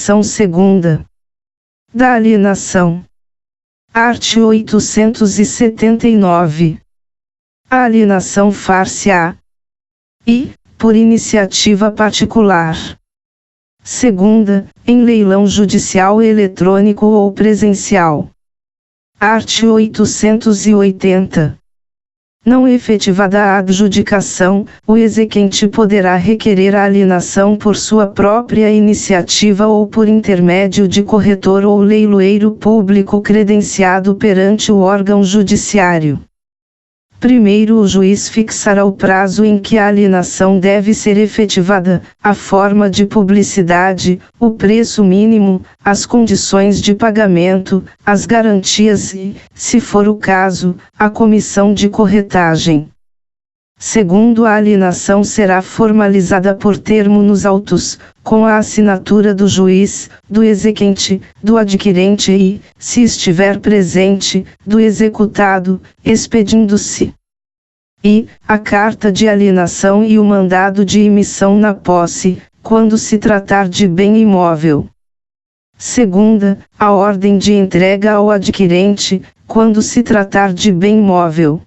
Seção segunda. Da alienação. Art. 879. A alienação far-se-á i, por iniciativa particular. Segunda, em leilão judicial eletrônico ou presencial. Art. 880. Não efetivada a adjudicação, o exequente poderá requerer a alienação por sua própria iniciativa ou por intermédio de corretor ou leiloeiro público credenciado perante o órgão judiciário. Primeiro, o juiz fixará o prazo em que a alienação deve ser efetivada, a forma de publicidade, o preço mínimo, as condições de pagamento, as garantias e, se for o caso, a comissão de corretagem. Segundo, a alienação será formalizada por termo nos autos, com a assinatura do juiz, do exequente, do adquirente e, se estiver presente, do executado, expedindo-se e a carta de alienação e o mandado de emissão na posse, quando se tratar de bem imóvel. Segunda, a ordem de entrega ao adquirente, quando se tratar de bem móvel.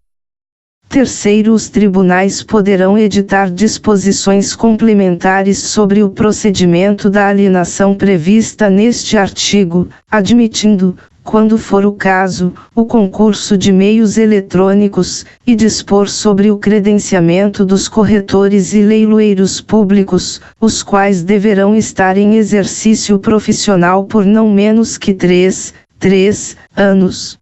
Terceiro, os tribunais poderão editar disposições complementares sobre o procedimento da alienação prevista neste artigo, admitindo, quando for o caso, o concurso de meios eletrônicos, e dispor sobre o credenciamento dos corretores e leiloeiros públicos, os quais deverão estar em exercício profissional por não menos que 3 anos.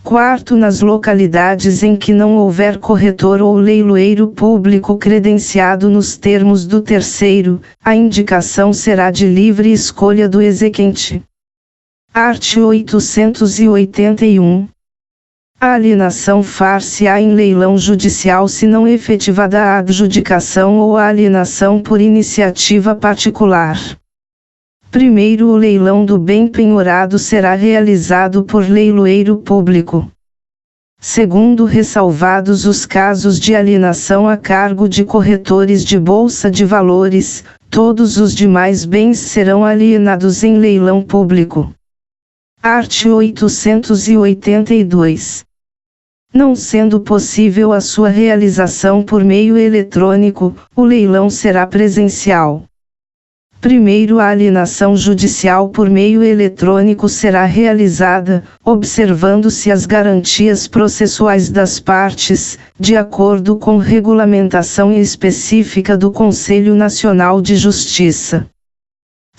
Quarto, nas localidades em que não houver corretor ou leiloeiro público credenciado nos termos do terceiro, a indicação será de livre escolha do exequente. Art. 881. A alienação far-se-á em leilão judicial se não efetivada a adjudicação ou a alienação por iniciativa particular. Primeiro, o leilão do bem penhorado será realizado por leiloeiro público. Segundo, ressalvados os casos de alienação a cargo de corretores de bolsa de valores, todos os demais bens serão alienados em leilão público. Art. 882. Não sendo possível a sua realização por meio eletrônico, o leilão será presencial. Primeiro, a alienação judicial por meio eletrônico será realizada, observando-se as garantias processuais das partes, de acordo com regulamentação específica do Conselho Nacional de Justiça.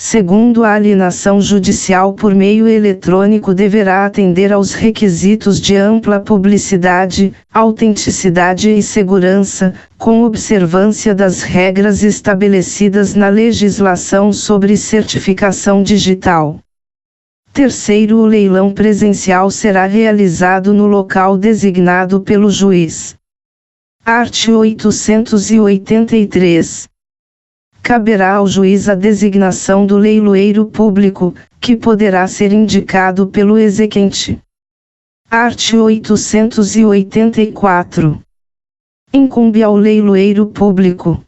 Segundo, a alienação judicial por meio eletrônico deverá atender aos requisitos de ampla publicidade, autenticidade e segurança, com observância das regras estabelecidas na legislação sobre certificação digital. Terceiro, o leilão presencial será realizado no local designado pelo juiz. Art. 883. Caberá ao juiz a designação do leiloeiro público, que poderá ser indicado pelo exequente. Art. 884. Incumbe ao leiloeiro público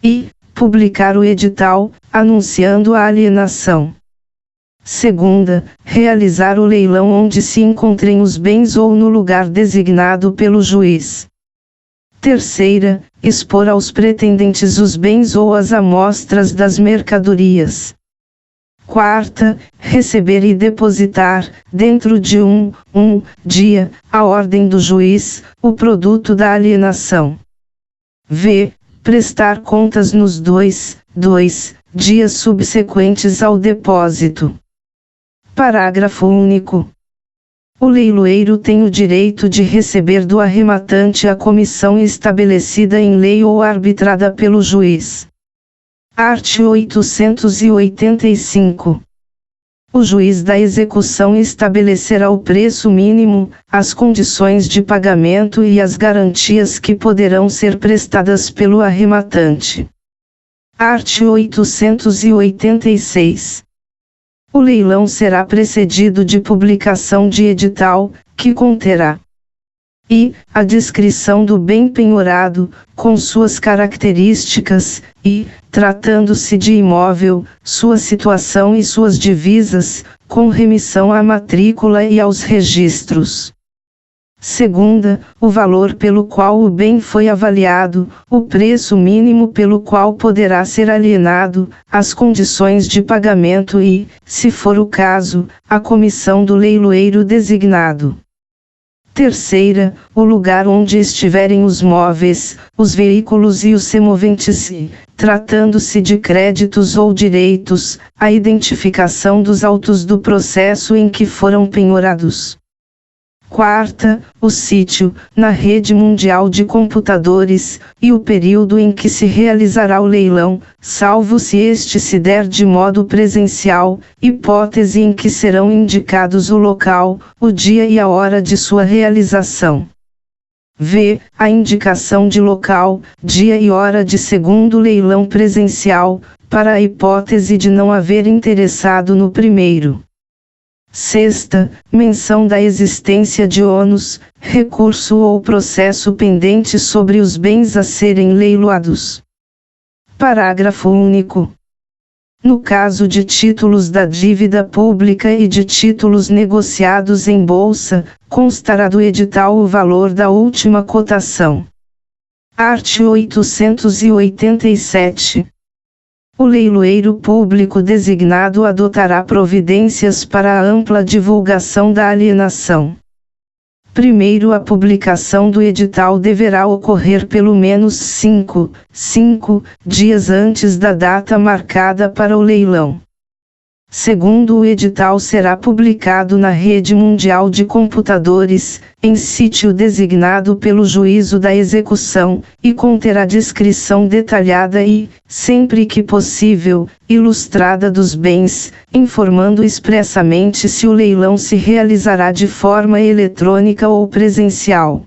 e publicar o edital, anunciando a alienação. Segunda, realizar o leilão onde se encontrem os bens ou no lugar designado pelo juiz. Terceira, expor aos pretendentes os bens ou as amostras das mercadorias. Quarta, receber e depositar, dentro de um dia, à ordem do juiz, o produto da alienação. V. Prestar contas nos 2 dias subsequentes ao depósito. Parágrafo único. O leiloeiro tem o direito de receber do arrematante a comissão estabelecida em lei ou arbitrada pelo juiz. Art. 885. O juiz da execução estabelecerá o preço mínimo, as condições de pagamento e as garantias que poderão ser prestadas pelo arrematante. Art. 886. O leilão será precedido de publicação de edital, que conterá e a descrição do bem penhorado, com suas características, e, tratando-se de imóvel, sua situação e suas divisas, com remissão à matrícula e aos registros. Segunda, o valor pelo qual o bem foi avaliado, o preço mínimo pelo qual poderá ser alienado, as condições de pagamento e, se for o caso, a comissão do leiloeiro designado. Terceira, o lugar onde estiverem os móveis, os veículos e os semoventes e, tratando-se de créditos ou direitos, a identificação dos autos do processo em que foram penhorados. Quarta, o sítio, na rede mundial de computadores, e o período em que se realizará o leilão, salvo se este se der de modo presencial, hipótese em que serão indicados o local, o dia e a hora de sua realização. V. A indicação de local, dia e hora de segundo leilão presencial, para a hipótese de não haver interessado no primeiro. Sexta, menção da existência de ônus, recurso ou processo pendente sobre os bens a serem leiloados. Parágrafo único. No caso de títulos da dívida pública e de títulos negociados em bolsa, constará do edital o valor da última cotação. Art. 887. O leiloeiro público designado adotará providências para a ampla divulgação da alienação. Primeiro, a publicação do edital deverá ocorrer pelo menos 5 dias antes da data marcada para o leilão. Segundo, o edital será publicado na rede mundial de computadores, em sítio designado pelo juízo da execução, e conterá descrição detalhada e, sempre que possível, ilustrada dos bens, informando expressamente se o leilão se realizará de forma eletrônica ou presencial.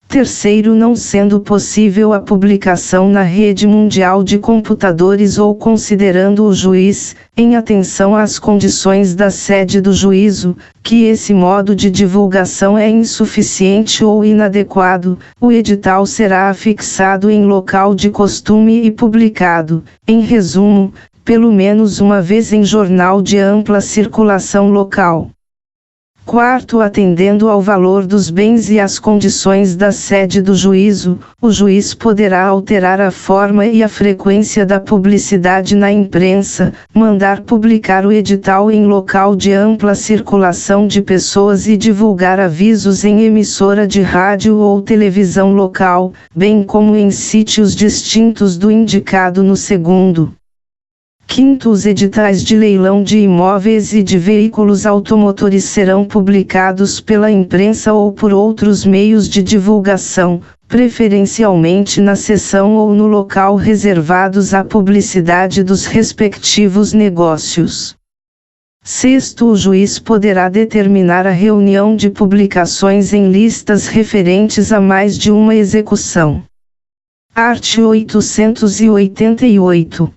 Terceiro, não sendo possível a publicação na rede mundial de computadores ou considerando o juiz, em atenção às condições da sede do juízo, que esse modo de divulgação é insuficiente ou inadequado, o edital será afixado em local de costume e publicado, em resumo, pelo menos uma vez em jornal de ampla circulação local. Quarto, atendendo ao valor dos bens e às condições da sede do juízo, o juiz poderá alterar a forma e a frequência da publicidade na imprensa, mandar publicar o edital em local de ampla circulação de pessoas e divulgar avisos em emissora de rádio ou televisão local, bem como em sítios distintos do indicado no segundo. Quinto, os editais de leilão de imóveis e de veículos automotores serão publicados pela imprensa ou por outros meios de divulgação, preferencialmente na seção ou no local reservados à publicidade dos respectivos negócios. Sexto, o juiz poderá determinar a reunião de publicações em listas referentes a mais de uma execução. Art. 888.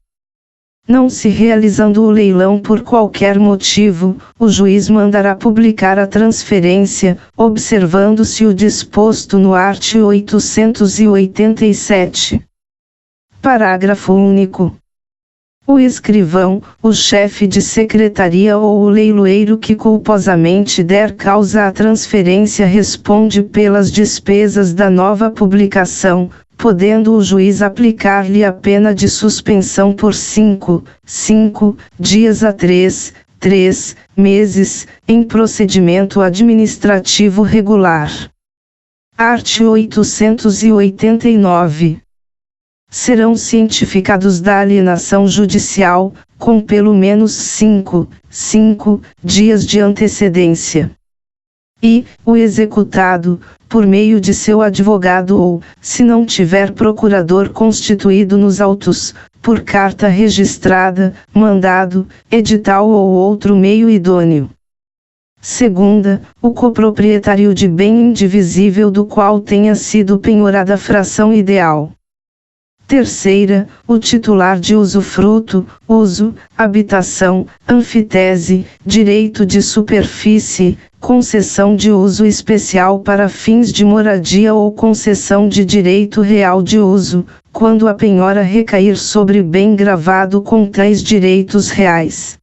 Não se realizando o leilão por qualquer motivo, o juiz mandará publicar a transferência, observando-se o disposto no art. 887. Parágrafo único. O escrivão, o chefe de secretaria ou o leiloeiro que culposamente der causa à transferência responde pelas despesas da nova publicação, podendo o juiz aplicar-lhe a pena de suspensão por 5 dias a 3 meses, em procedimento administrativo regular. Art. 889. Serão cientificados da alienação judicial, com pelo menos 5 dias de antecedência. E, o executado, por meio de seu advogado ou, se não tiver procurador constituído nos autos, por carta registrada, mandado, edital ou outro meio idôneo. Segunda, o coproprietário de bem indivisível do qual tenha sido penhorada a fração ideal. Terceira, o titular de usufruto, uso, habitação, anfitese, direito de superfície, concessão de uso especial para fins de moradia ou concessão de direito real de uso, quando a penhora recair sobre bem gravado com tais direitos reais.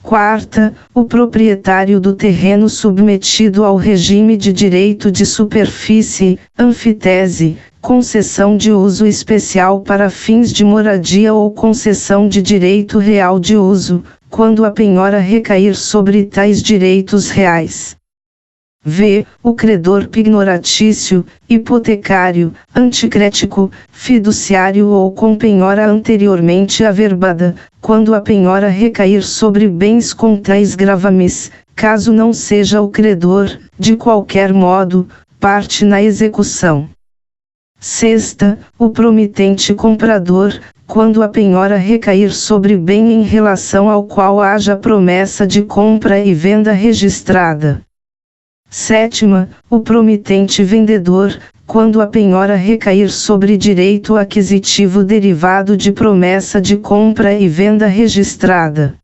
Quarta, o proprietário do terreno submetido ao regime de direito de superfície, anfitese, concessão de uso especial para fins de moradia ou concessão de direito real de uso, quando a penhora recair sobre tais direitos reais. V. O credor pignoratício, hipotecário, anticrético, fiduciário ou com penhora anteriormente averbada, quando a penhora recair sobre bens com tais gravames, caso não seja o credor, de qualquer modo, parte na execução. Sexta, o promitente comprador, quando a penhora recair sobre bem em relação ao qual haja promessa de compra e venda registrada. Sétima, o promitente vendedor, quando a penhora recair sobre direito aquisitivo derivado de promessa de compra e venda registrada.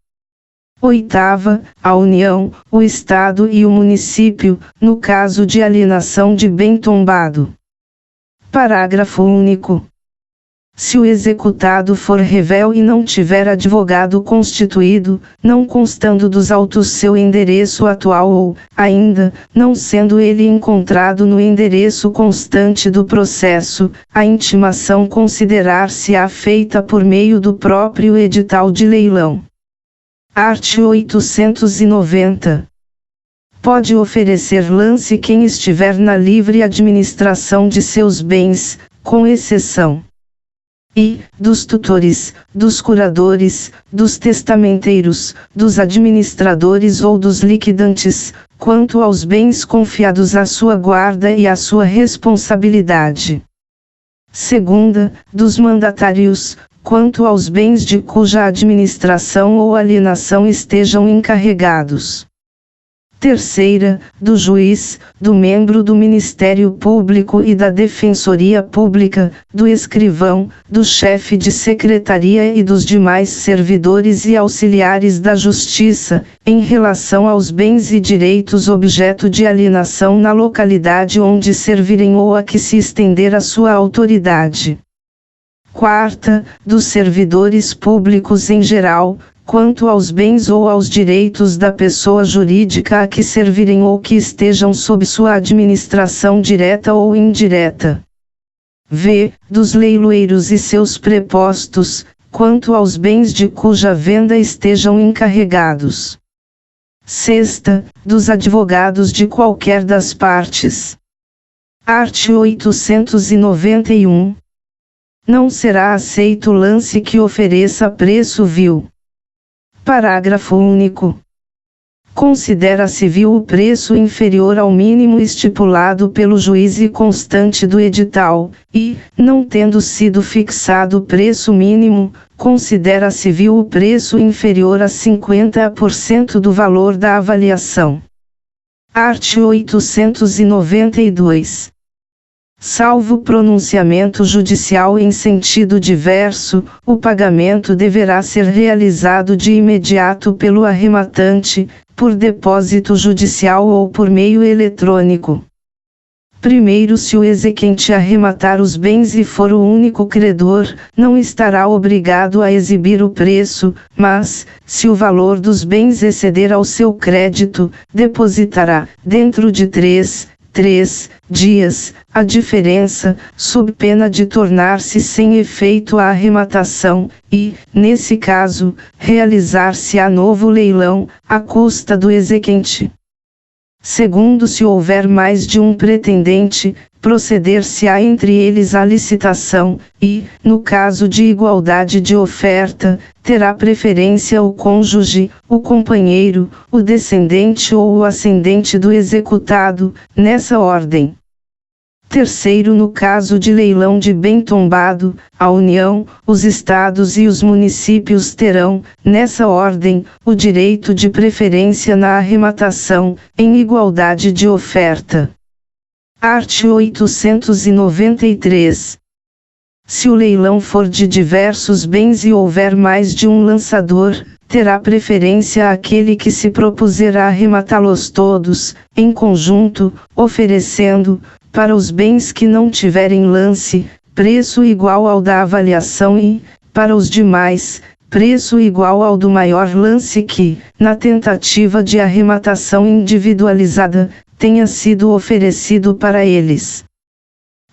Oitava, a União, o Estado e o município, no caso de alienação de bem tombado. Parágrafo único. Se o executado for revel e não tiver advogado constituído, não constando dos autos seu endereço atual ou, ainda, não sendo ele encontrado no endereço constante do processo, a intimação considerar-se-á feita por meio do próprio edital de leilão. Art. 890. Pode oferecer lance quem estiver na livre administração de seus bens, com exceção I. Dos tutores, dos curadores, dos testamenteiros, dos administradores ou dos liquidantes, quanto aos bens confiados à sua guarda e à sua responsabilidade. Segunda, dos mandatários, quanto aos bens de cuja administração ou alienação estejam encarregados. Terceira, do juiz, do membro do Ministério Público e da Defensoria Pública, do escrivão, do chefe de secretaria e dos demais servidores e auxiliares da Justiça, em relação aos bens e direitos objeto de alienação na localidade onde servirem ou a que se estender a sua autoridade. Quarta, dos servidores públicos em geral, quanto aos bens ou aos direitos da pessoa jurídica a que servirem ou que estejam sob sua administração direta ou indireta. V. Dos leiloeiros e seus prepostos, quanto aos bens de cuja venda estejam encarregados. Sexta, dos advogados de qualquer das partes. Art. 891. Não será aceito lance que ofereça preço vil. Parágrafo único. Considera-se vil o preço inferior ao mínimo estipulado pelo juiz e constante do edital, e, não tendo sido fixado preço mínimo, considera-se vil o preço inferior a 50% do valor da avaliação. Art. 892. Salvo pronunciamento judicial em sentido diverso, o pagamento deverá ser realizado de imediato pelo arrematante, por depósito judicial ou por meio eletrônico. Primeiro, se o exequente arrematar os bens e for o único credor, não estará obrigado a exibir o preço, mas, se o valor dos bens exceder ao seu crédito, depositará, dentro de 3 dias, a diferença, sob pena de tornar-se sem efeito a arrematação, e, nesse caso, realizar-se-á novo leilão, à custa do exequente. Segundo, se houver mais de um pretendente, proceder-se-á entre eles à licitação, e, no caso de igualdade de oferta, terá preferência o cônjuge, o companheiro, o descendente ou o ascendente do executado, nessa ordem. Terceiro, no caso de leilão de bem tombado, a União, os Estados e os municípios terão, nessa ordem, o direito de preferência na arrematação, em igualdade de oferta. Art. 893. Se o leilão for de diversos bens e houver mais de um lançador, terá preferência aquele que se propuser a arrematá-los todos, em conjunto, oferecendo, para os bens que não tiverem lance, preço igual ao da avaliação e, para os demais, preço igual ao do maior lance que, na tentativa de arrematação individualizada, tenha sido oferecido para eles.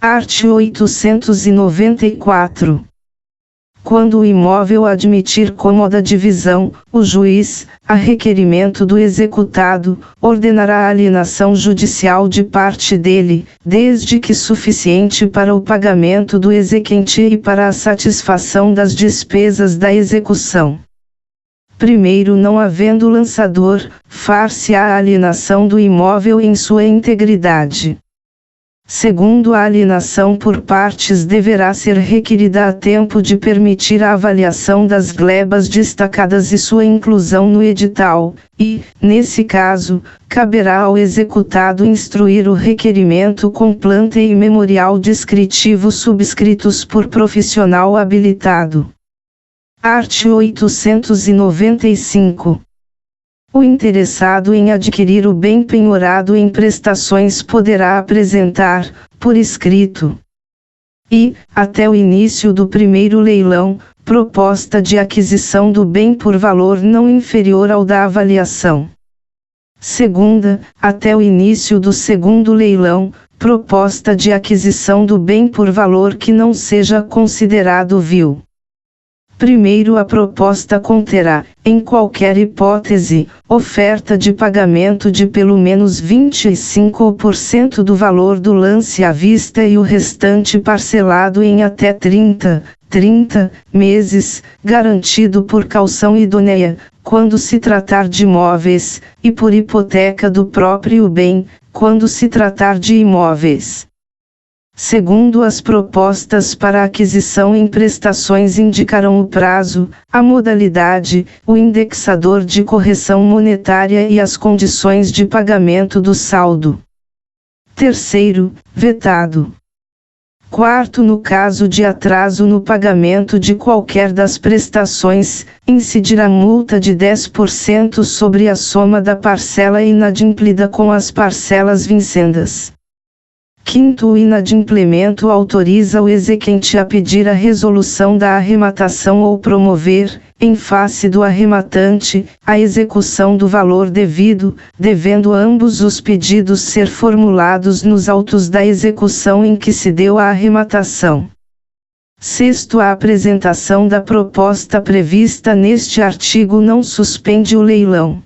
Art. 894. Quando o imóvel admitir cômoda divisão, o juiz, a requerimento do executado, ordenará a alienação judicial de parte dele, desde que suficiente para o pagamento do exequente e para a satisfação das despesas da execução. Primeiro, não havendo lançador, far-se-á a alienação do imóvel em sua integridade. Segundo, a alienação por partes deverá ser requerida a tempo de permitir a avaliação das glebas destacadas e sua inclusão no edital, e, nesse caso, caberá ao executado instruir o requerimento com planta e memorial descritivo subscritos por profissional habilitado. Art. 895. O interessado em adquirir o bem penhorado em prestações poderá apresentar, por escrito, e, até o início do primeiro leilão, proposta de aquisição do bem por valor não inferior ao da avaliação. Segunda, até o início do segundo leilão, proposta de aquisição do bem por valor que não seja considerado vil. Primeiro, a proposta conterá, em qualquer hipótese, oferta de pagamento de pelo menos 25% do valor do lance à vista e o restante parcelado em até 30 meses, garantido por caução idônea, quando se tratar de imóveis, e por hipoteca do próprio bem, quando se tratar de imóveis. Segundo, as propostas para aquisição em prestações indicarão o prazo, a modalidade, o indexador de correção monetária e as condições de pagamento do saldo. Terceiro, vetado. Quarto, no caso de atraso no pagamento de qualquer das prestações, incidirá multa de 10% sobre a soma da parcela inadimplida com as parcelas vincendas. Quinto, o inadimplemento autoriza o exequente a pedir a resolução da arrematação ou promover, em face do arrematante, a execução do valor devido, devendo ambos os pedidos ser formulados nos autos da execução em que se deu a arrematação. Sexto, a apresentação da proposta prevista neste artigo não suspende o leilão.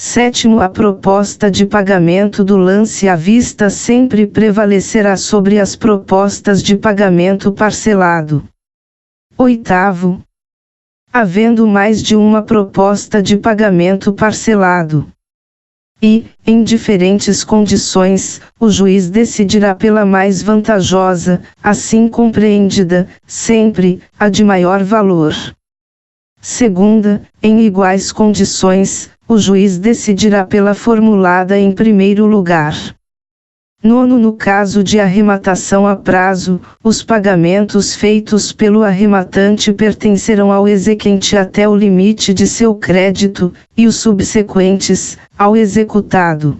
Sétimo, a proposta de pagamento do lance à vista sempre prevalecerá sobre as propostas de pagamento parcelado. Oitavo, havendo mais de uma proposta de pagamento parcelado, e, em diferentes condições, o juiz decidirá pela mais vantajosa, assim compreendida, sempre, a de maior valor. Segunda, em iguais condições, o juiz decidirá pela formulada em primeiro lugar. Nono, no caso de arrematação a prazo, os pagamentos feitos pelo arrematante pertencerão ao exequente até o limite de seu crédito, e os subsequentes, ao executado.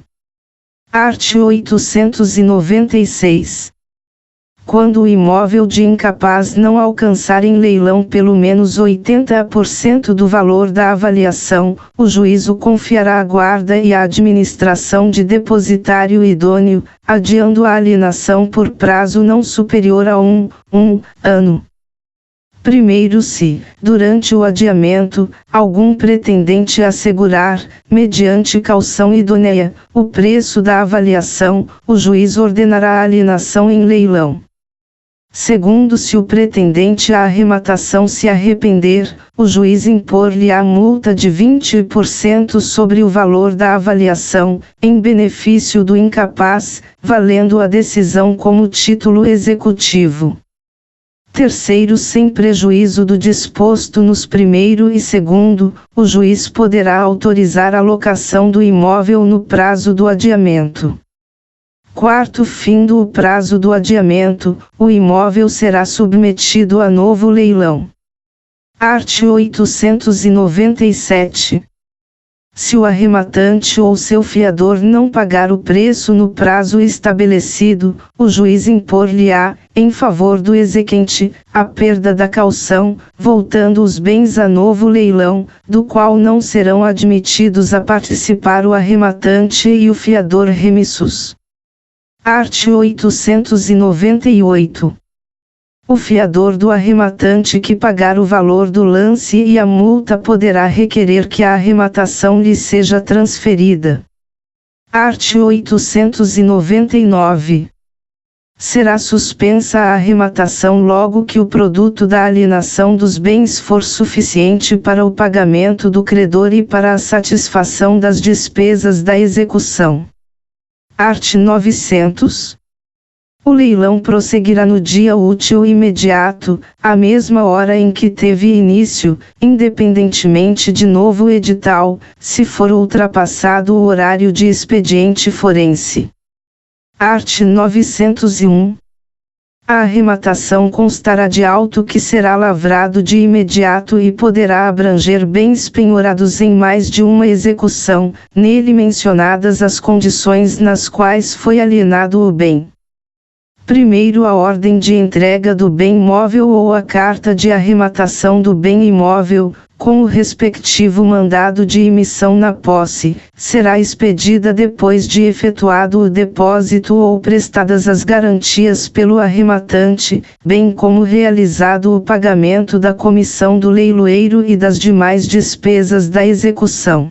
Art. 896. Quando o imóvel de incapaz não alcançar em leilão pelo menos 80% do valor da avaliação, o juiz o confiará à guarda e à administração de depositário idôneo, adiando a alienação por prazo não superior a um ano. Primeiro, se, durante o adiamento, algum pretendente assegurar, mediante caução idônea, o preço da avaliação, o juiz ordenará a alienação em leilão. Segundo, se o pretendente à arrematação se arrepender, o juiz impor-lhe-á multa de 20% sobre o valor da avaliação, em benefício do incapaz, valendo a decisão como título executivo. Terceiro, sem prejuízo do disposto nos primeiro e segundo, o juiz poderá autorizar a locação do imóvel no prazo do adiamento. Quarto, findo o prazo do adiamento, o imóvel será submetido a novo leilão. Art. 897. Se o arrematante ou seu fiador não pagar o preço no prazo estabelecido, o juiz impor-lhe-á, em favor do exequente, a perda da caução, voltando os bens a novo leilão, do qual não serão admitidos a participar o arrematante e o fiador remissos. Art. 898. O fiador do arrematante que pagar o valor do lance e a multa poderá requerer que a arrematação lhe seja transferida. Art. 899. Será suspensa a arrematação logo que o produto da alienação dos bens for suficiente para o pagamento do credor e para a satisfação das despesas da execução. Art. 900. O leilão prosseguirá no dia útil imediato, à mesma hora em que teve início, independentemente de novo edital, se for ultrapassado o horário de expediente forense. Art. 901. A arrematação constará de auto que será lavrado de imediato e poderá abranger bens penhorados em mais de uma execução, nele mencionadas as condições nas quais foi alienado o bem. Primeiro, a ordem de entrega do bem móvel ou a carta de arrematação do bem imóvel, com o respectivo mandado de emissão na posse, será expedida depois de efetuado o depósito ou prestadas as garantias pelo arrematante, bem como realizado o pagamento da comissão do leiloeiro e das demais despesas da execução.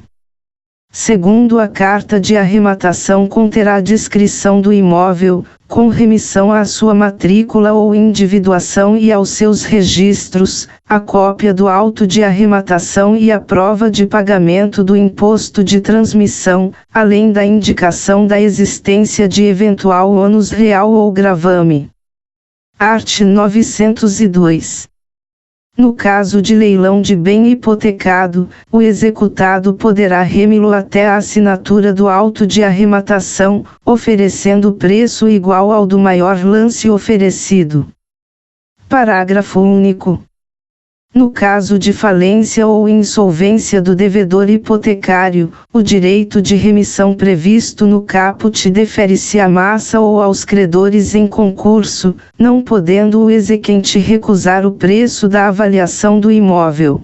Segundo, a carta de arrematação conterá a descrição do imóvel, com remissão à sua matrícula ou individuação e aos seus registros, a cópia do auto de arrematação e a prova de pagamento do imposto de transmissão, além da indicação da existência de eventual ônus real ou gravame. Art. 902. No caso de leilão de bem hipotecado, o executado poderá remi-lo até a assinatura do auto de arrematação, oferecendo preço igual ao do maior lance oferecido. Parágrafo único. No caso de falência ou insolvência do devedor hipotecário, o direito de remissão previsto no caput defere-se à massa ou aos credores em concurso, não podendo o exequente recusar o preço da avaliação do imóvel.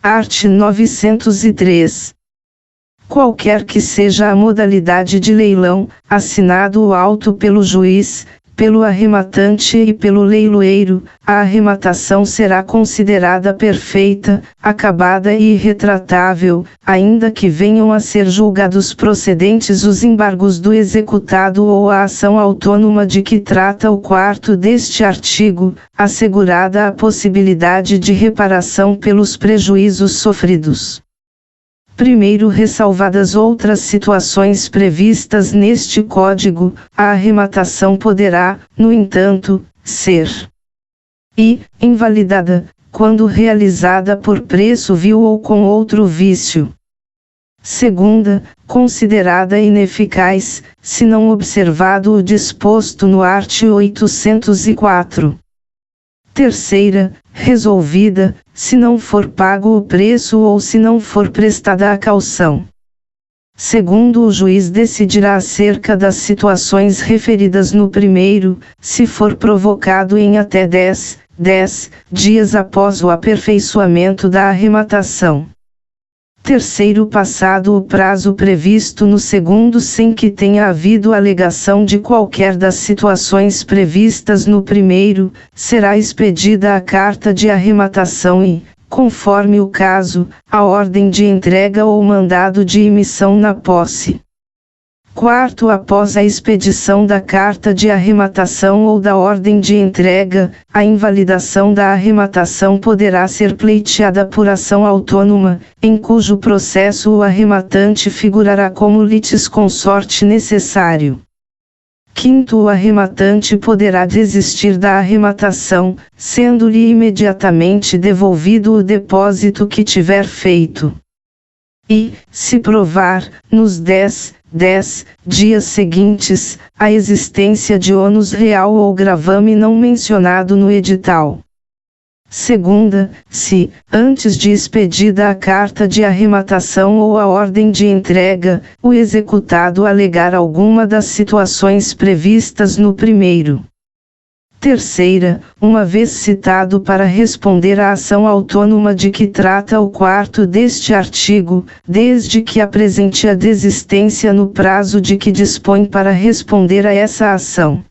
Art. 903. Qualquer que seja a modalidade de leilão, assinado o auto pelo juiz, pelo arrematante e pelo leiloeiro, a arrematação será considerada perfeita, acabada e irretratável, ainda que venham a ser julgados procedentes os embargos do executado ou a ação autônoma de que trata o quarto deste artigo, assegurada a possibilidade de reparação pelos prejuízos sofridos. Primeiro, ressalvadas outras situações previstas neste Código, a arrematação poderá, no entanto, ser invalidada, quando realizada por preço vil ou com outro vício. Segunda, considerada ineficaz, se não observado o disposto no art. 804. Terceira, resolvida, se não for pago o preço ou se não for prestada a caução. Segundo, o juiz decidirá acerca das situações referidas no primeiro, se for provocado em até 10 dias após o aperfeiçoamento da arrematação. Terceiro, passado o prazo previsto no segundo sem que tenha havido alegação de qualquer das situações previstas no primeiro, será expedida a carta de arrematação e, conforme o caso, a ordem de entrega ou mandado de emissão na posse. Quarto, após a expedição da carta de arrematação ou da ordem de entrega, a invalidação da arrematação poderá ser pleiteada por ação autônoma, em cujo processo o arrematante figurará como litisconsorte necessário. Quinto, o arrematante poderá desistir da arrematação, sendo-lhe imediatamente devolvido o depósito que tiver feito. e, se provar, nos 10 dias seguintes, a existência de ônus real ou gravame não mencionado no edital. Segunda, se, antes de expedida a carta de arrematação ou a ordem de entrega, o executado alegar alguma das situações previstas no primeiro. Terceira, uma vez citado para responder à ação autônoma de que trata o quarto deste artigo, desde que apresente a desistência no prazo de que dispõe para responder a essa ação.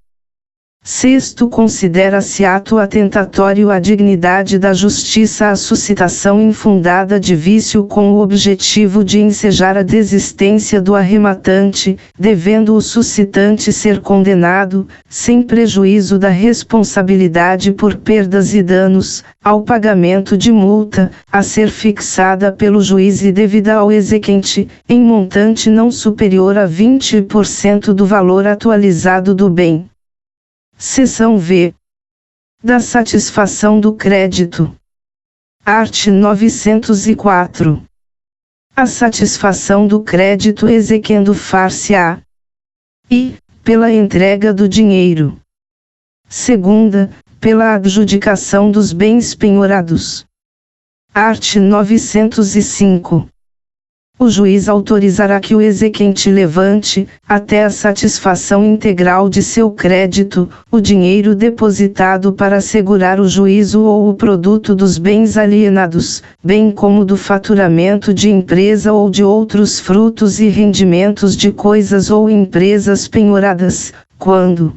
Sexto, considera-se ato atentatório à dignidade da justiça a suscitação infundada de vício com o objetivo de ensejar a desistência do arrematante, devendo o suscitante ser condenado, sem prejuízo da responsabilidade por perdas e danos, ao pagamento de multa, a ser fixada pelo juiz e devida ao exequente, em montante não superior a 20% do valor atualizado do bem. Seção V. Da satisfação do crédito. Art. 904. A satisfação do crédito exequendo far-se-á e, pela entrega do dinheiro. Segunda, pela adjudicação dos bens penhorados. Art. 905. O juiz autorizará que o exequente levante, até a satisfação integral de seu crédito, o dinheiro depositado para assegurar o juízo ou o produto dos bens alienados, bem como do faturamento de empresa ou de outros frutos e rendimentos de coisas ou empresas penhoradas, quando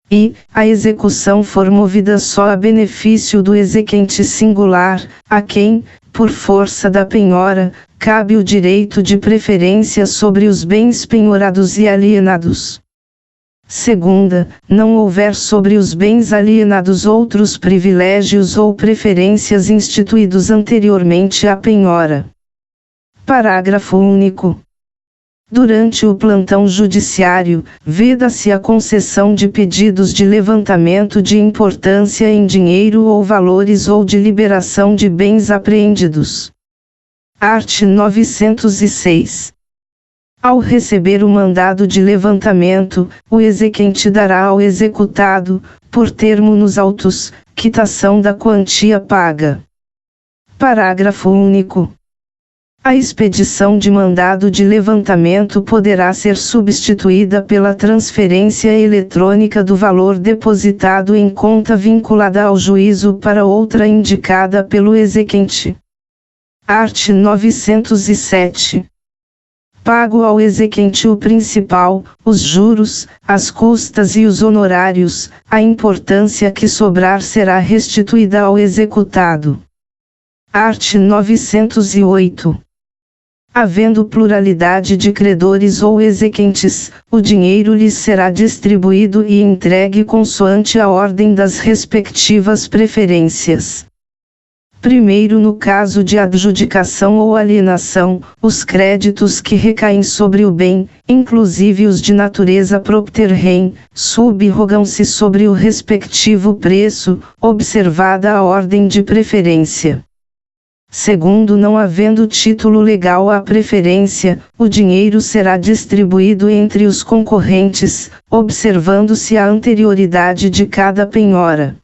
e a execução for movida só a benefício do exequente singular, a quem, por força da penhora, cabe o direito de preferência sobre os bens penhorados e alienados. Segunda, não houver sobre os bens alienados outros privilégios ou preferências instituídos anteriormente à penhora. Parágrafo único. Durante o plantão judiciário, veda-se a concessão de pedidos de levantamento de importância em dinheiro ou valores ou de liberação de bens apreendidos. Art. 906. Ao receber o mandado de levantamento, o exequente dará ao executado, por termo nos autos, quitação da quantia paga. Parágrafo único. A expedição de mandado de levantamento poderá ser substituída pela transferência eletrônica do valor depositado em conta vinculada ao juízo para outra indicada pelo exequente. Art. 907. Pago ao exequente o principal, os juros, as custas e os honorários, a importância que sobrar será restituída ao executado. Art. 908. Havendo pluralidade de credores ou exequentes, o dinheiro lhes será distribuído e entregue consoante a ordem das respectivas preferências. Primeiro, no caso de adjudicação ou alienação, os créditos que recaem sobre o bem, inclusive os de natureza propter rem, subrogam-se sobre o respectivo preço, observada a ordem de preferência. Segundo, não havendo título legal à preferência, o dinheiro será distribuído entre os concorrentes, observando-se a anterioridade de cada penhora.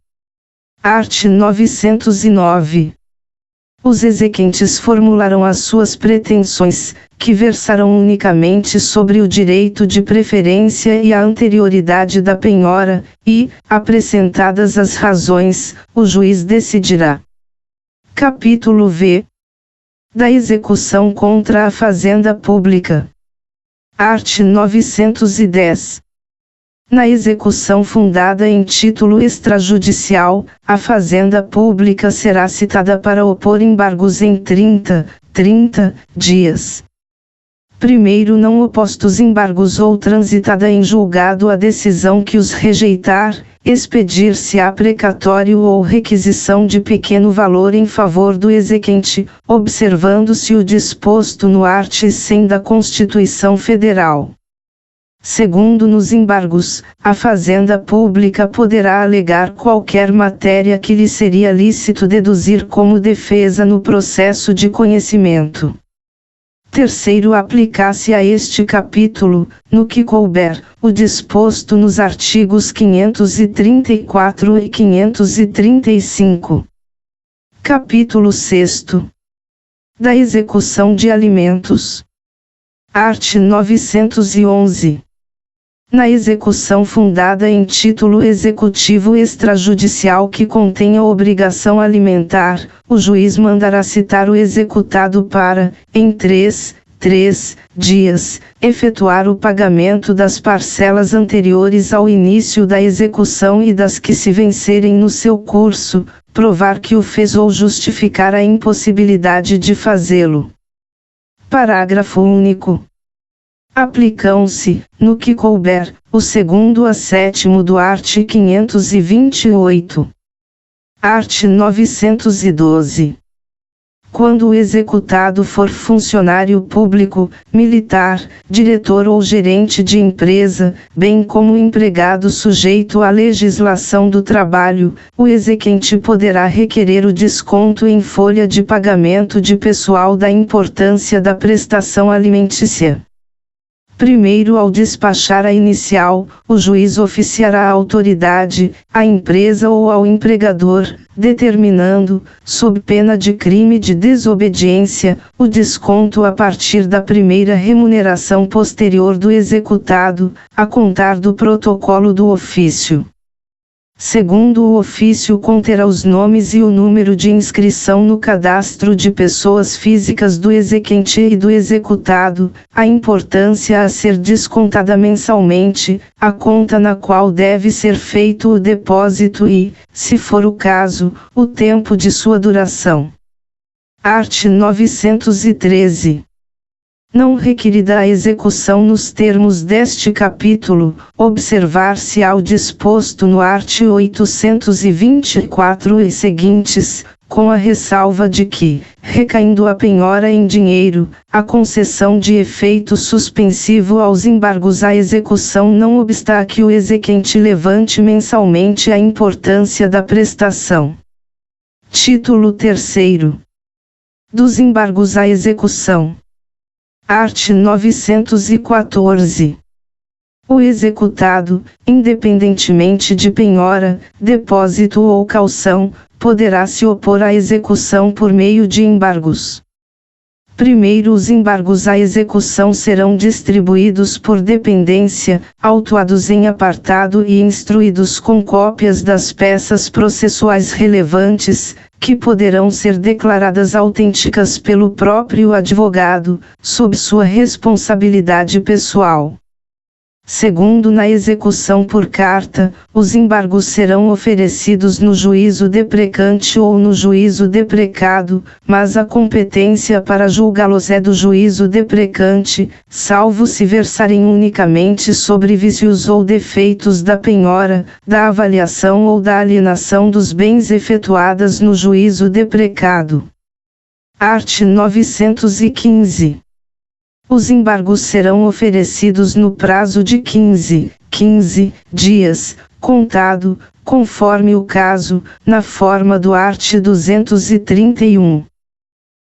Art. 909. Os exequentes formularão as suas pretensões, que versarão unicamente sobre o direito de preferência e a anterioridade da penhora, e, apresentadas as razões, o juiz decidirá. Capítulo V. Da execução contra a fazenda pública. Art. 910. Na execução fundada em título extrajudicial, a fazenda pública será citada para opor embargos em 30 dias. Primeiro, não opostos embargos ou transitada em julgado a decisão que os rejeitar, expedir-se-á precatório ou requisição de pequeno valor em favor do exequente, observando-se o disposto no art. 100 da Constituição Federal. Segundo, nos embargos, a fazenda pública poderá alegar qualquer matéria que lhe seria lícito deduzir como defesa no processo de conhecimento. Terceiro, aplicar-se a este capítulo, no que couber, o disposto nos artigos 534 e 535. Capítulo 6º. Da execução de alimentos. Art. 911. Na execução fundada em título executivo extrajudicial que contenha obrigação alimentar, o juiz mandará citar o executado para, em 3 dias, efetuar o pagamento das parcelas anteriores ao início da execução e das que se vencerem no seu curso, provar que o fez ou justificar a impossibilidade de fazê-lo. Parágrafo único. Aplicam-se, no que couber, o 2º a 7º do art. 528. Art. 912. Quando o executado for funcionário público, militar, diretor ou gerente de empresa, bem como empregado sujeito à legislação do trabalho, o exequente poderá requerer o desconto em folha de pagamento de pessoal da importância da prestação alimentícia. Primeiro, ao despachar a inicial, o juiz oficiará à autoridade, à empresa ou ao empregador, determinando, sob pena de crime de desobediência, o desconto a partir da primeira remuneração posterior do executado, a contar do protocolo do ofício. Segundo, o ofício conterá os nomes e o número de inscrição no cadastro de pessoas físicas do exequente e do executado, a importância a ser descontada mensalmente, a conta na qual deve ser feito o depósito e, se for o caso, o tempo de sua duração. Art. 913. Não requerida a execução nos termos deste capítulo, observar-se-á o disposto no art. 824 e seguintes, com a ressalva de que, recaindo a penhora em dinheiro, a concessão de efeito suspensivo aos embargos à execução não obsta que o exequente levante mensalmente a importância da prestação. Título 3º. Dos embargos à execução. Art. 914. O executado, independentemente de penhora, depósito ou caução, poderá se opor à execução por meio de embargos. Primeiro, os embargos à execução serão distribuídos por dependência, autuados em apartado e instruídos com cópias das peças processuais relevantes, que poderão ser declaradas autênticas pelo próprio advogado, sob sua responsabilidade pessoal. Segundo, na execução por carta, os embargos serão oferecidos no juízo deprecante ou no juízo deprecado, mas a competência para julgá-los é do juízo deprecante, salvo se versarem unicamente sobre vícios ou defeitos da penhora, da avaliação ou da alienação dos bens efetuadas no juízo deprecado. Art. 915. Os embargos serão oferecidos no prazo de 15 dias, contado, conforme o caso, na forma do art. 231.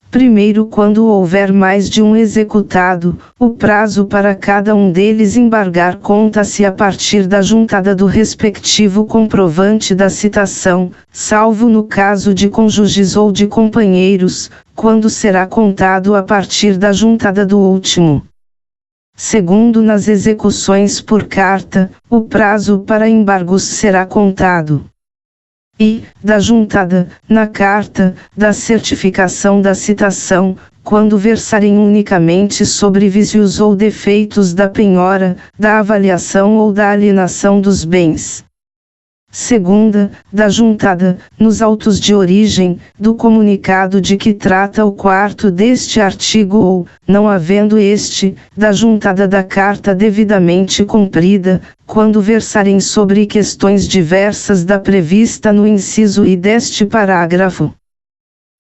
Primeiro, quando houver mais de um executado, o prazo para cada um deles embargar conta-se a partir da juntada do respectivo comprovante da citação, salvo no caso de cônjuges ou de companheiros, quando será contado a partir da juntada do último. Segundo, nas execuções por carta, o prazo para embargos será contado. E, da juntada, na carta, da certificação da citação, quando versarem unicamente sobre vícios ou defeitos da penhora, da avaliação ou da alienação dos bens. Segunda, da juntada, nos autos de origem, do comunicado de que trata o 4º deste artigo ou, não havendo este, da juntada da carta devidamente cumprida, quando versarem sobre questões diversas da prevista no inciso I deste parágrafo.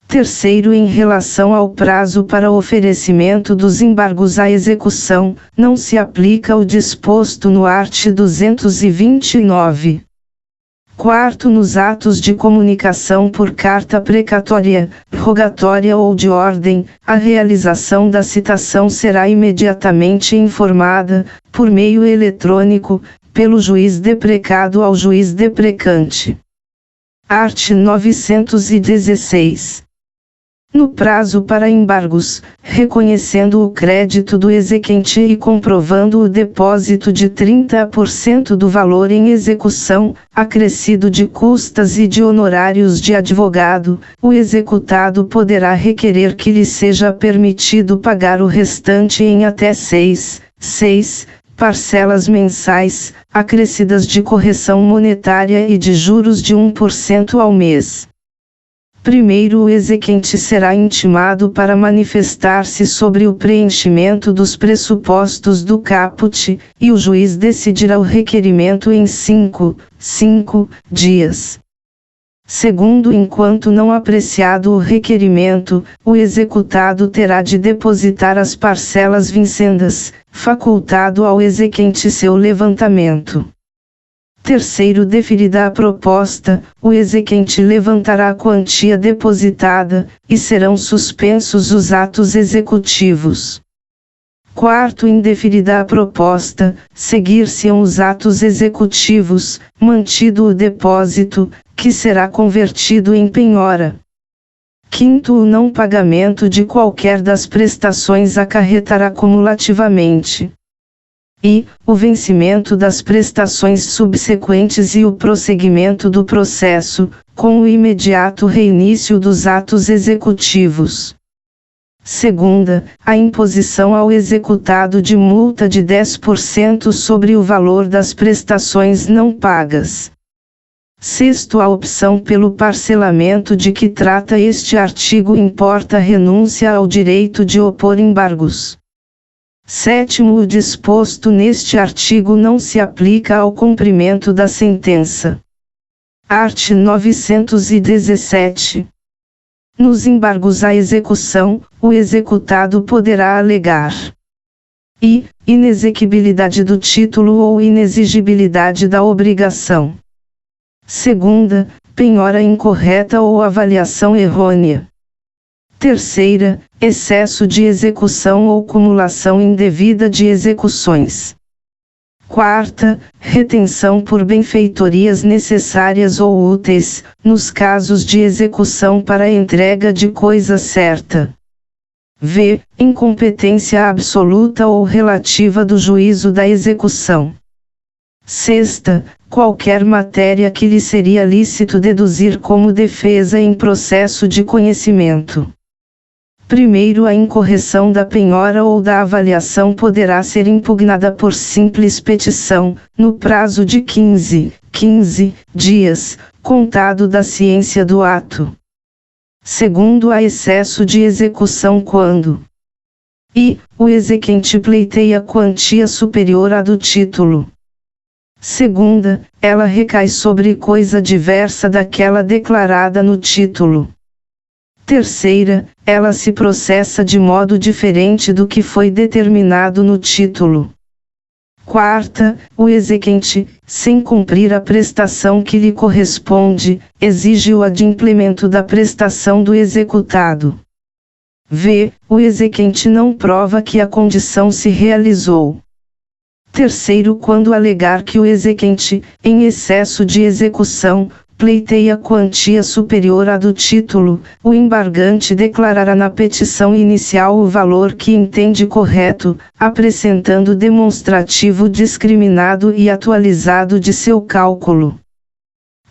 Terceiro, em relação ao prazo para oferecimento dos embargos à execução, não se aplica o disposto no art. 229. Quarto, nos atos de comunicação por carta precatória, rogatória ou de ordem, a realização da citação será imediatamente informada, por meio eletrônico, pelo juiz deprecado ao juiz deprecante. Art. 916. No prazo para embargos, reconhecendo o crédito do exequente e comprovando o depósito de 30% do valor em execução, acrescido de custas e de honorários de advogado, o executado poderá requerer que lhe seja permitido pagar o restante em até 6 parcelas mensais, acrescidas de correção monetária e de juros de 1% ao mês. Primeiro, o exequente será intimado para manifestar-se sobre o preenchimento dos pressupostos do caput, e o juiz decidirá o requerimento em 5 dias. Segundo, enquanto não apreciado o requerimento, o executado terá de depositar as parcelas vincendas, facultado ao exequente seu levantamento. Terceiro, deferida a proposta, o exequente levantará a quantia depositada, e serão suspensos os atos executivos. Quarto, indeferida a proposta, seguir-se-ão os atos executivos, mantido o depósito, que será convertido em penhora. Quinto, o não pagamento de qualquer das prestações acarretará cumulativamente o vencimento das prestações subsequentes e o prosseguimento do processo, com o imediato reinício dos atos executivos. Segunda, a imposição ao executado de multa de 10% sobre o valor das prestações não pagas. Sexto, a opção pelo parcelamento de que trata este artigo importa renúncia ao direito de opor embargos. Sétimo, o disposto neste artigo não se aplica ao cumprimento da sentença. Art. 917. Nos embargos à execução, o executado poderá alegar inexequibilidade do título ou inexigibilidade da obrigação. Segunda, penhora incorreta ou avaliação errônea. Terceira, excesso de execução ou cumulação indevida de execuções. Quarta, retenção por benfeitorias necessárias ou úteis, nos casos de execução para entrega de coisa certa. V. Incompetência absoluta ou relativa do juízo da execução. Sexta, qualquer matéria que lhe seria lícito deduzir como defesa em processo de conhecimento. Primeiro, a incorreção da penhora ou da avaliação poderá ser impugnada por simples petição, no prazo de 15 dias, contado da ciência do ato. Segundo, há excesso de execução quando o exequente pleiteia quantia superior à do título. Segunda, ela recai sobre coisa diversa daquela declarada no título. Terceira, ela se processa de modo diferente do que foi determinado no título. Quarta, o exequente, sem cumprir a prestação que lhe corresponde, exige o adimplemento da prestação do executado. V. O exequente não prova que a condição se realizou. Terceiro, quando alegar que o exequente, em excesso de execução, pleiteia quantia superior à do título, o embargante declarará na petição inicial o valor que entende correto, apresentando demonstrativo discriminado e atualizado de seu cálculo.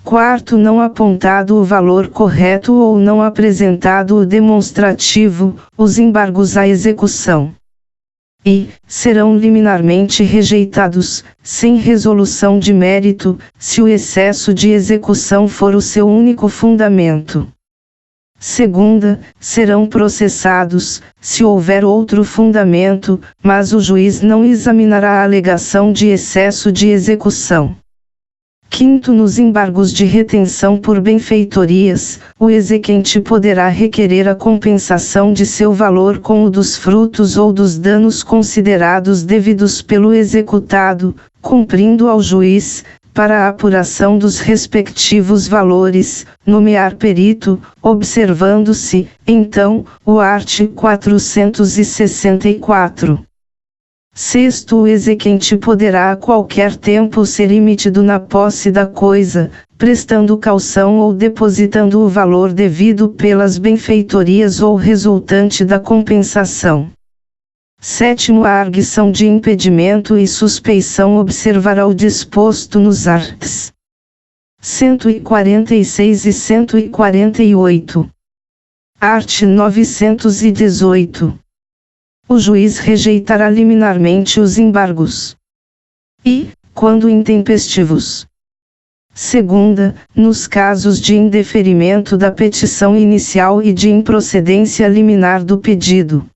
Quarto, não apontado o valor correto ou não apresentado o demonstrativo, os embargos à execução serão liminarmente rejeitados, sem resolução de mérito, se o excesso de execução for o seu único fundamento. Segunda, serão processados, se houver outro fundamento, mas o juiz não examinará a alegação de excesso de execução. Quinto, nos embargos de retenção por benfeitorias, o exequente poderá requerer a compensação de seu valor com o dos frutos ou dos danos considerados devidos pelo executado, cumprindo ao juiz, para a apuração dos respectivos valores, nomear perito, observando-se, então, o art. 464. Sexto, o exequente poderá a qualquer tempo ser emitido na posse da coisa, prestando caução ou depositando o valor devido pelas benfeitorias ou resultante da compensação. Sétimo, a arguição de impedimento e suspeição observará o disposto nos arts. 146 e 148. Art. 918. O juiz rejeitará liminarmente os embargos. E, quando intempestivos. Segunda, nos casos de indeferimento da petição inicial e de improcedência liminar do pedido.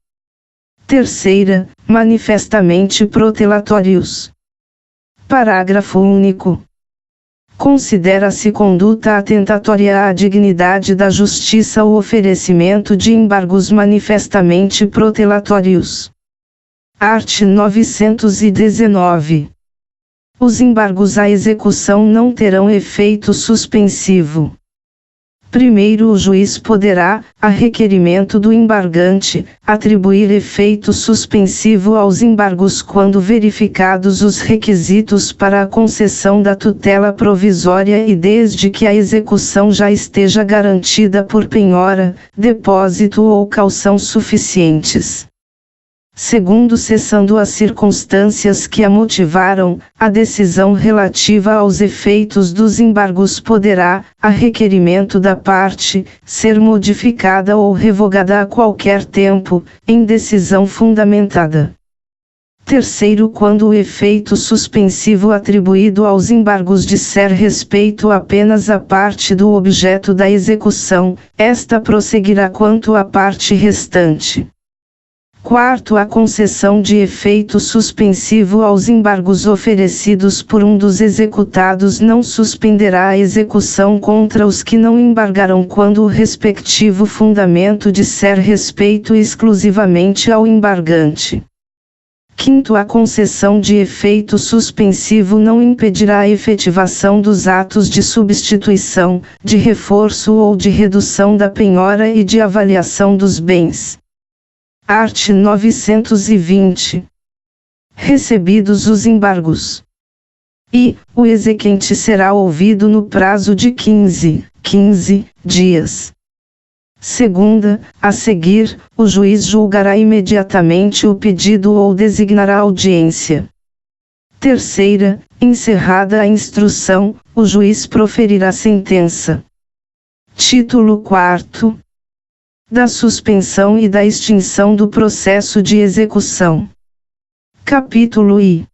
Terceira, manifestamente protelatórios. Parágrafo único. Considera-se conduta atentatória à dignidade da justiça o oferecimento de embargos manifestamente protelatórios. Art. 919. Os embargos à execução não terão efeito suspensivo. Primeiro, o juiz poderá, a requerimento do embargante, atribuir efeito suspensivo aos embargos quando verificados os requisitos para a concessão da tutela provisória e desde que a execução já esteja garantida por penhora, depósito ou caução suficientes. Segundo, cessando as circunstâncias que a motivaram, a decisão relativa aos efeitos dos embargos poderá, a requerimento da parte, ser modificada ou revogada a qualquer tempo, em decisão fundamentada. Terceiro, quando o efeito suspensivo atribuído aos embargos disser respeito apenas à parte do objeto da execução, esta prosseguirá quanto à parte restante. Quarto, a concessão de efeito suspensivo aos embargos oferecidos por um dos executados não suspenderá a execução contra os que não embargaram quando o respectivo fundamento disser respeito exclusivamente ao embargante. Quinto, a concessão de efeito suspensivo não impedirá a efetivação dos atos de substituição, de reforço ou de redução da penhora e de avaliação dos bens. Art. 920. Recebidos os embargos. E, o exequente será ouvido no prazo de 15 dias. Segunda, a seguir, o juiz julgará imediatamente o pedido ou designará audiência. Terceira, encerrada a instrução, o juiz proferirá sentença. Título 4. Da suspensão e da extinção do processo de execução. Capítulo I.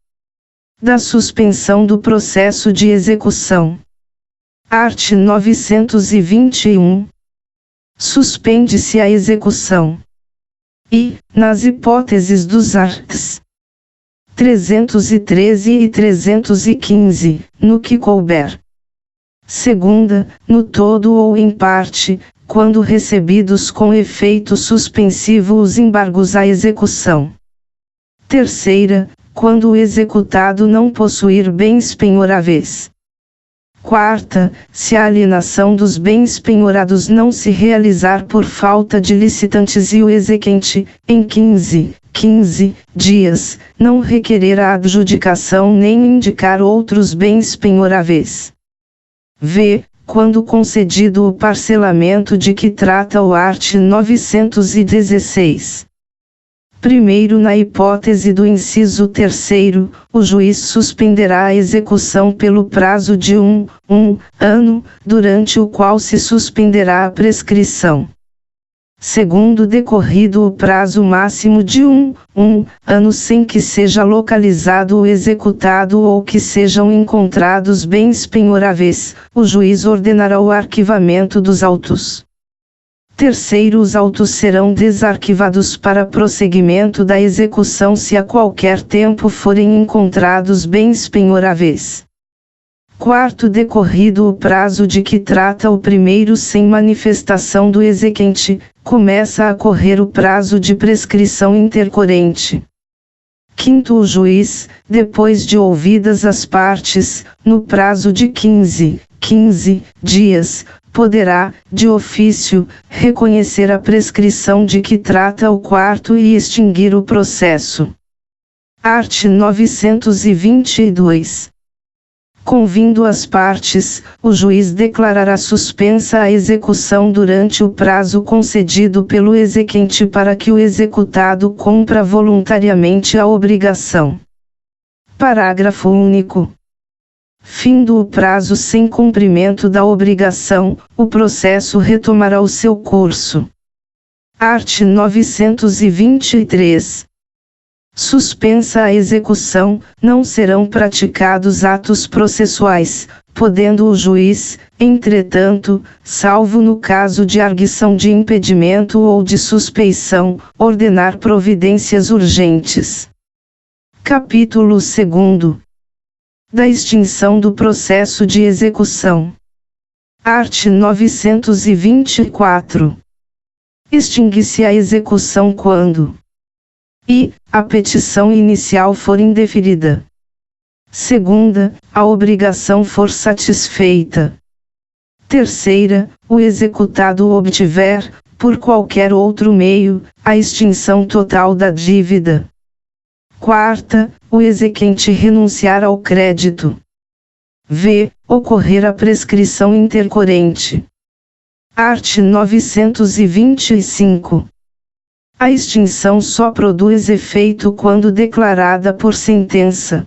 Da suspensão do processo de execução. Art. 921. Suspende-se a execução. E, nas hipóteses dos arts. 313 e 315, no que couber. Segunda, no todo ou em parte, quando recebidos com efeito suspensivo os embargos à execução. Terceira, quando o executado não possuir bens penhoráveis. Quarta, se a alienação dos bens penhorados não se realizar por falta de licitantes e o exequente, em 15 dias, não requerer a adjudicação nem indicar outros bens penhoráveis. V. Quando concedido o parcelamento de que trata o art. 916. Primeiro, na hipótese do inciso 3º, o juiz suspenderá a execução pelo prazo de um ano, durante o qual se suspenderá a prescrição. Segundo, decorrido o prazo máximo de um ano sem que seja localizado o executado ou que sejam encontrados bens penhoráveis, o juiz ordenará o arquivamento dos autos. Terceiro, os autos serão desarquivados para prosseguimento da execução se a qualquer tempo forem encontrados bens penhoráveis. Quarto, decorrido o prazo de que trata o primeiro sem manifestação do exequente, começa a correr o prazo de prescrição intercorrente. Quinto, o juiz, depois de ouvidas as partes, no prazo de 15 dias, poderá, de ofício, reconhecer a prescrição de que trata o quarto e extinguir o processo. Art. 922. Convindo as partes, o juiz declarará suspensa a execução durante o prazo concedido pelo exequente para que o executado cumpra voluntariamente a obrigação. Parágrafo único. Findo o prazo sem cumprimento da obrigação, o processo retomará o seu curso. Art. 923. Suspensa a execução, não serão praticados atos processuais, podendo o juiz, entretanto, salvo no caso de arguição de impedimento ou de suspeição, ordenar providências urgentes. Capítulo 2. Da extinção do processo de execução. Art. 924. Extingue-se a execução quando I. A petição inicial for indeferida. Segunda, a obrigação for satisfeita. Terceira, o executado obtiver, por qualquer outro meio, a extinção total da dívida. Quarta, o exequente renunciar ao crédito. V. Ocorrer a prescrição intercorrente. Art. 925. A extinção só produz efeito quando declarada por sentença.